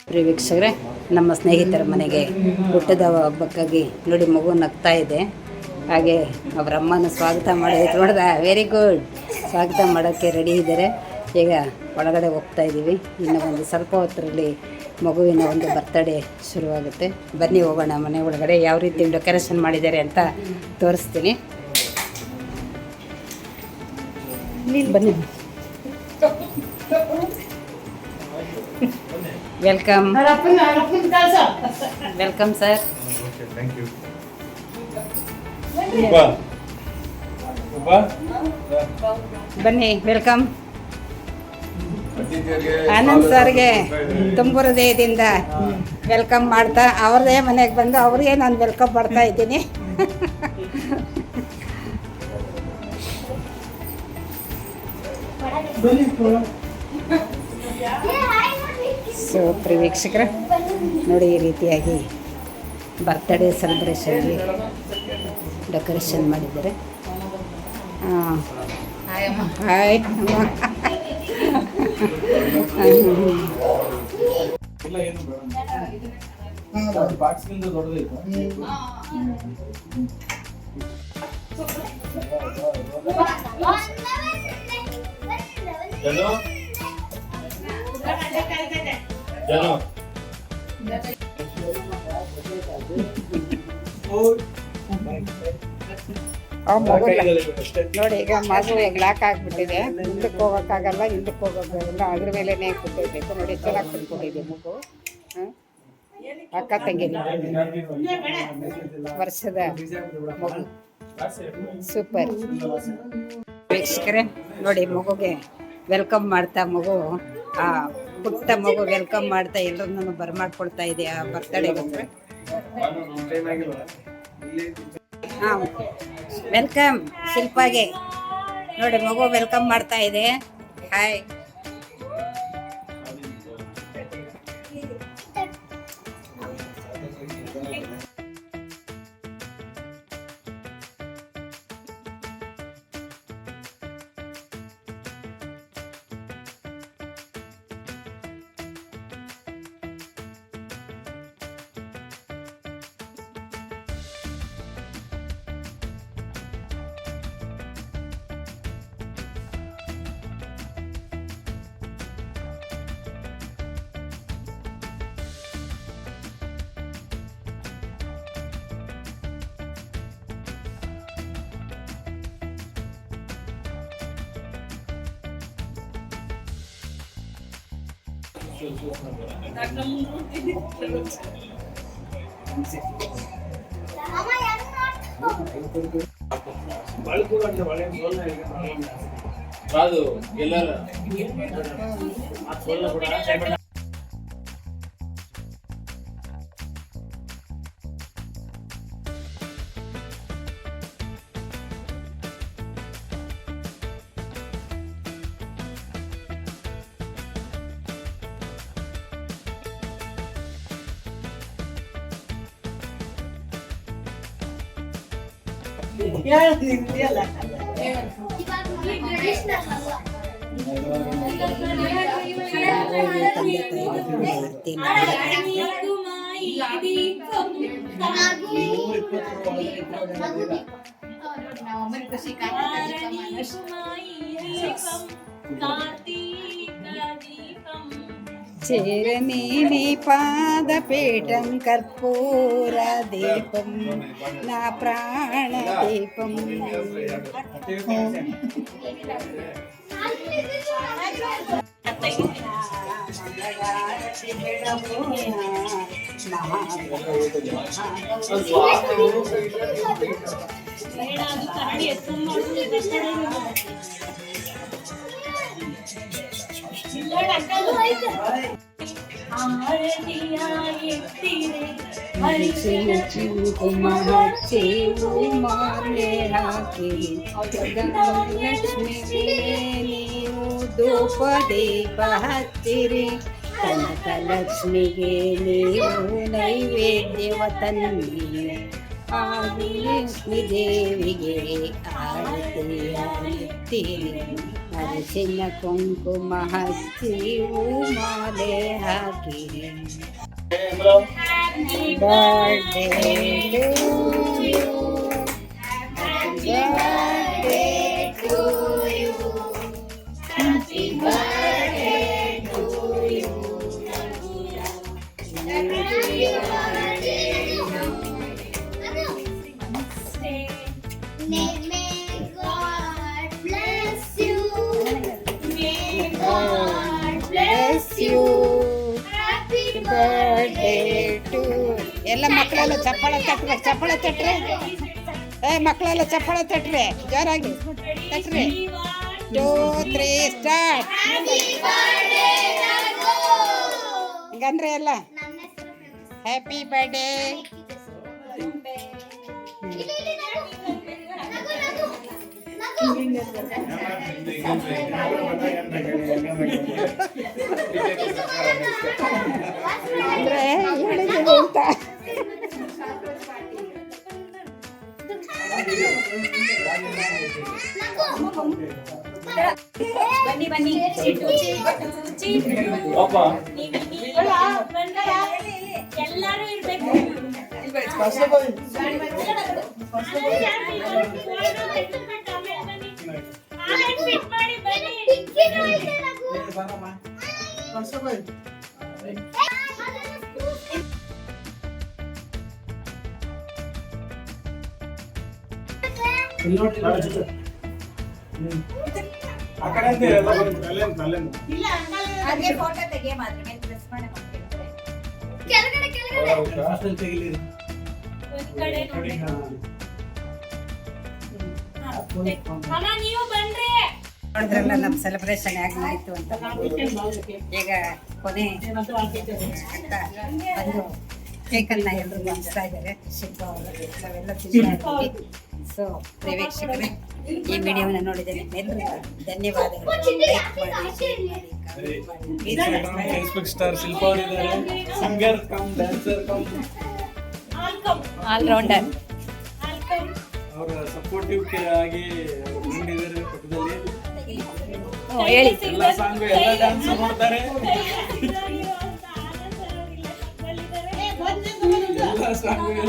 ಪ್ರಿಯ ವೀಕ್ಷಕರೇ, ನಮ್ಮ ಸ್ನೇಹಿತರ ಮನೆಗೆ ಹುಟ್ಟದ ಹಬ್ಬಕ್ಕಾಗಿ ನೋಡಿ ಮಗು ನಗ್ತಾ ಇದೆ. ಹಾಗೆ ಅವರ ಅಮ್ಮನ ಸ್ವಾಗತ ಮಾಡಿದ್ರೆ ನೋಡ್ದ, ವೆರಿ ಗುಡ್. ಸ್ವಾಗತ ಮಾಡೋಕ್ಕೆ ರೆಡಿ ಇದ್ದಾರೆ. ಈಗ ಒಳಗಡೆ ಹೋಗ್ತಾ ಇದ್ದೀವಿ. ಇನ್ನು ಒಂದು ಸ್ವಲ್ಪ ಹೊತ್ತರಲ್ಲಿ ಮಗುವಿನ ಒಂದು ಬರ್ತಡೇ ಶುರುವಾಗುತ್ತೆ. ಬನ್ನಿ ಹೋಗೋಣ ಮನೆ ಒಳಗಡೆ ಯಾವ ರೀತಿ ಡೆಕೋರೇಷನ್ ಮಾಡಿದ್ದಾರೆ ಅಂತ ತೋರಿಸ್ತೀನಿ. ಬನ್ನಿ. Welcome welcome sir. ಬನ್ನಿ, ವೆಲ್ಕಮ್. ಆನಂದ್ ಸರ್ಗೆ ತುಂಬ ಹೃದಯದಿಂದ ವೆಲ್ಕಮ್ ಮಾಡ್ತಾ ಅವ್ರದೇ ಮನೆಗೆ ಬಂದು ಅವ್ರಿಗೆ ನಾನು ವೆಲ್ಕಮ್ ಮಾಡ್ತಾ ಇದ್ದೀನಿ. ಸೊ ಪ್ರಿಯ ವೀಕ್ಷಕರೇ, ನೋಡಿ ಈ ರೀತಿಯಾಗಿ ಬರ್ತ್ಡೇ ಸೆಲೆಬ್ರೇಷನ್ಗೆ ಡೆಕೋರೇಷನ್ ಮಾಡಿದ್ದಾರೆ. ಹಾಯ್ ನೋಡಿ, ಈಗ ಮಗು ಲಾಕ್ ಆಗಿಬಿಟ್ಟಿದೆ. ಹಿಂದಕ್ಕೆ ಹೋಗೋಕ್ಕಾಗಲ್ಲ, ಹಿಂದಕ್ಕೆ ಹೋಗೋಕ್ಕಾಗಲ್ಲ, ಅದ್ರ ಮೇಲೇ ಕೂತಿರ್ಬೇಕು. ನೋಡಿ, ಚೆನ್ನಾಗಿ ಕುತ್ಕೊಂಡಿದೆ ಮಗು. ಅಕ್ಕ ತಂಗಿ ವರ್ಷದ ಮಗು, ಸೂಪರ್. ವೀಕ್ಷಕರೇ ನೋಡಿ, ಮಗುಗೆ ವೆಲ್ಕಮ್ ಮಾಡ್ತಾ ಮಗು, ಆ ಪುಟ್ಟ ಮಗು ವೆಲ್ಕಮ್ ಮಾಡ್ತಾ ಎಲ್ಲರನ್ನೂ ಬರಮಾಡ್ಕೊಳ್ತಾ ಇದೆ ಆ ಬರ್ತಡೇಗೋಸ್ಕರ. ಹಾಂ, ವೆಲ್ಕಮ್ ಶಿಲ್ಪಾಗೆ. ನೋಡಿ, ಮಗು ವೆಲ್ಕಮ್ ಮಾಡ್ತಾ ಇದೆ. ಹಾಯ್. కాదు వెళ్ళాలి. చేరనీని పాదపీఠం కర్పూర దీపం నా ప్రాణ దీపం. ನೀವು ಧೂಪ ದೀಪ ಹಚ್ಚಿರಿ, ಕನಕ ಲಕ್ಷ್ಮಿಗೆ ನೀವು ನೈವೇದ್ಯವ ತನ್ನಿ. ಆದಿಲಕ್ಷ್ಮಿ ದೇವಿಗೆ ಆರತಿಯಾಗುತ್ತೀರಿ ಅರಿಶಿನ ಕುಂಕುಮ ಹಚ್ಚಿ ಮಾಲೆ ಹಾಕಿರಿ ಬರ್ಡೇ ಎಲ್ಲ ಮಕ್ಕಳೆಲ್ಲ ಚಪ್ಪಾಳೆ ತಟ್ರೆ ಮಕ್ಕಳೆಲ್ಲ ಚಪ್ಪಾಳೆ ತಟ್ರೆ ಜೋರಾಗಿ ತಟ್ರೆ 2, 3 ಸ್ಟಾರ್ಟ್ ಹಂಗಂದ್ರೆ ಎಲ್ಲ ಹ್ಯಾಪಿ ಬರ್ಡೇ ಅಂದ್ರೆ ಹೇಳಿದ್ದೀವಿ ಅಂತ ಬನ್ನಿ ಎಲ್ಲರೂ ಇರ್ಬೇಕು ಹಾಗೆ ಫೋಟೋ ತೆಗೆ ಮಾತ್ರ ಮೇಲೆ ಪ್ರೆಸ್ ಮಾಡಿ ನೀವು ಬನ್ರಿ ನೋಡಿದ್ರಲ್ಲ ನಮ್ಮ ಸೆಲೆಬ್ರೇಷನ್ ಹೇಗೆ ಆಯಿತು ಅಂತ ಈಗ ಕೊನೆ ಅಂತ ಬಂದು ಕೇಕನ್ನು ಎಲ್ರಿಗೂ ಹಂಚ್ತಾ ಇದ್ದಾರೆ ಶಿಲ್ಪ ಅವರು ನಾವೆಲ್ಲ ತಿಂತಾ ಇದ್ದೀವಿ ಸೊ ವೀಕ್ಷಕರೇ ಈ ವಿಡಿಯೋವನ್ನು ನೋಡಿದರೆ ಎಲ್ಲರಿಗೂ ಧನ್ಯವಾದಗಳು ಲೈಕ್ ಮಾಡಿ ಶೇರ್ ಮಾಡಿ ಕಾಮೆಂಟ್ ಮಾಡಿ ಫೇಸ್ಬುಕ್ ಸ್ಟಾರ್ ಶಿಲ್ಪ ಅವರಿದ್ದಾರೆ singer cum dancer cum allrounder ಅವರ ಸಪೋರ್ಟಿವ್ ಆಗಿ ಮುಂದಿದ್ದಾರೆ ಪಕ್ಕದಲ್ಲಿ ಹೇಳಿ ಎಲ್ಲ ಸಾಂಗ್ ಎಲ್ಲ ಡ್ಯಾನ್ಸ್ ಮಾಡ್ತಾರೆ ಎಲ್ಲ ಸಾಂಗ್